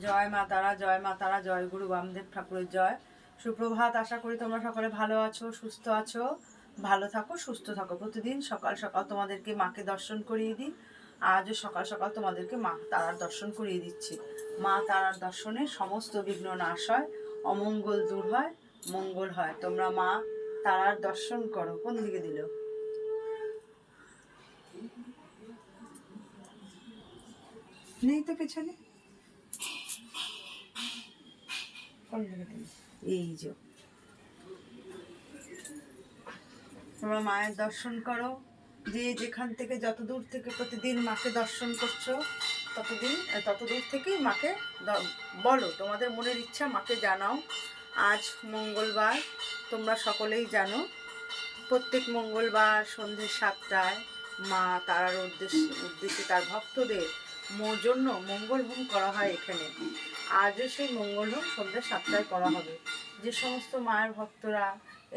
জয় মা তারা, জয় মা তারা, জয় গুরু বামদেব ঠাকুরের জয়। সুপ্রভাত। আশা করি তোমরা সকলে ভালো আছো, সুস্থ আছো। ভালো থাকো, সুস্থ থাকো। প্রতিদিন সকাল সকাল তোমাদেরকে মাকে দর্শন করিয়ে দিই। আজও সকাল সকাল তোমাদেরকে মা তারার দর্শন করিয়ে দিচ্ছি। মা তারার দর্শনে সমস্ত বিঘ্ন নাশ হয়, অমঙ্গল দূর হয়, মঙ্গল হয়। তোমরা মা তারার দর্শন করো। কোন দিকে দিল? নেই তো পেছনে। কোন দিকে দিল? এই যে তোমরা মায়ের দর্শন করো। যে যেখান থেকে যত দূর থেকে প্রতিদিন মাকে দর্শন করছো, তত দূর থেকেই মাকে বলো, তোমাদের মনের ইচ্ছা মাকে জানাও। আজ মঙ্গলবার, তোমরা সকলেই জানো প্রত্যেক মঙ্গলবার সন্ধ্যে 7টায় মা তারার উদ্দেশ্যে তার ভক্তদের জন্য মঙ্গল হোম করা হয় এখানে। আজও সেই মঙ্গল হোম সন্ধ্যে 7টায় করা হবে। যে সমস্ত মায়ের ভক্তরা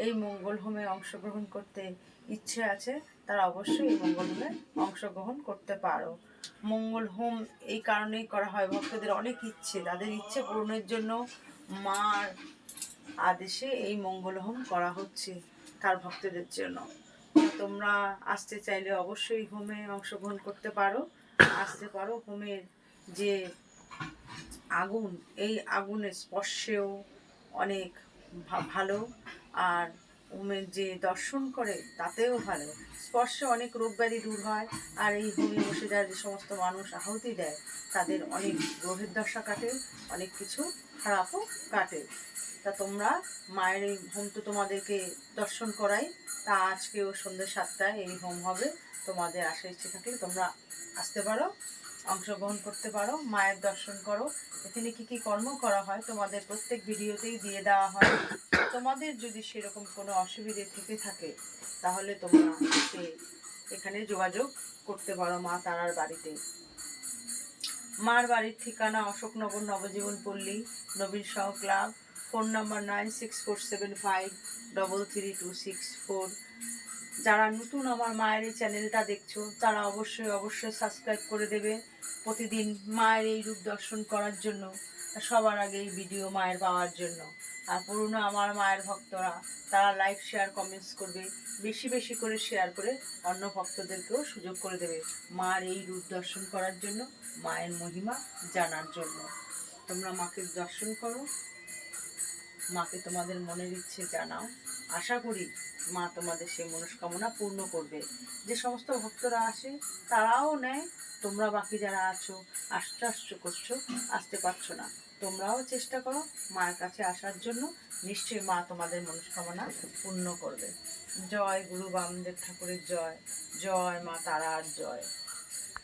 এই মঙ্গল হোমে অংশগ্রহণ করতে ইচ্ছে আছে, তারা অবশ্যই এই মঙ্গল হোমে অংশগ্রহণ করতে পারো। মঙ্গল হোম এই কারণেই করা হয়, ভক্তদের অনেক ইচ্ছে, তাদের ইচ্ছে পূরণের জন্য মার আদেশে এই মঙ্গল হোম করা হচ্ছে তার ভক্তদের জন্য। তোমরা আসতে চাইলে অবশ্যই হোমে অংশগ্রহণ করতে পারো, আসতে পারো। হোমের যে আগুন, এই আগুনের স্পর্শেও অনেক ভালো, আর হোমের যে দর্শন করে তাতেও ভালো। স্পর্শে অনেক রোগ ব্যাধি দূর হয়, আর এই হোমে বসে যারা যে সমস্ত মানুষ আহুতি দেয় তাদের অনেক গ্রহের দশা কাটে, অনেক কিছু খারাপও কাটে। তা তোমরা মায়ের এই হোম তো তোমাদেরকে দর্শন করাই, তা আজকেও সন্ধ্যে 7টায় এই হোম হবে। তোমাদের আসার ইচ্ছে থাকলে তোমরা আসতে পারো, অংশগ্রহণ করতে পারো, মায়ের দর্শন করো। এখানে কী কী কর্ম করা হয় তোমাদের প্রত্যেক ভিডিওতেই দিয়ে দেওয়া হয়। তোমাদের যদি সেরকম কোনো অসুবিধে থেকে থাকে তাহলে তোমরা এখানে যোগাযোগ করতে পারো মা তারার বাড়িতে। মার বাড়ির ঠিকানা অশোকনগর, নবজীবন পল্লী, নবীন সহ ক্লাব। Phone number 9647533264। যারা নতুন আমার মায়ের এই চ্যানেলটা দেখছো তারা অবশ্যই সাবস্ক্রাইব করে দেবে, প্রতিদিন মায়ের এই রূপ দর্শন করার জন্য, সবার আগে এই ভিডিও মায়ের পাওয়ার জন্য। আর পুরনো আমার মায়ের ভক্তরা তারা লাইক, শেয়ার, কমেন্টস করবে, বেশি বেশি করে শেয়ার করে অন্য ভক্তদেরকেও সুযোগ করে দেবে মার এই রূপ দর্শন করার জন্য, মায়ের মহিমা জানার জন্য। তোমরা মাকে দর্শন করো, মাকে তোমাদের মনের ইচ্ছে জানাও। আশা করি মা তোমাদের সেই মনস্কামনা পূর্ণ করবে। যে সমস্ত ভক্তরা আসে তারাও নেয়, তোমরা বাকি যারা আছো আসতে করছো, আসতে পারছো না, তোমরাও চেষ্টা করো মায়ের কাছে আসার জন্য। নিশ্চয়ই মা তোমাদের মনস্কামনা পূর্ণ করবে। জয় গুরু বামদেব ঠাকুরের জয়, জয় মা তারার জয়।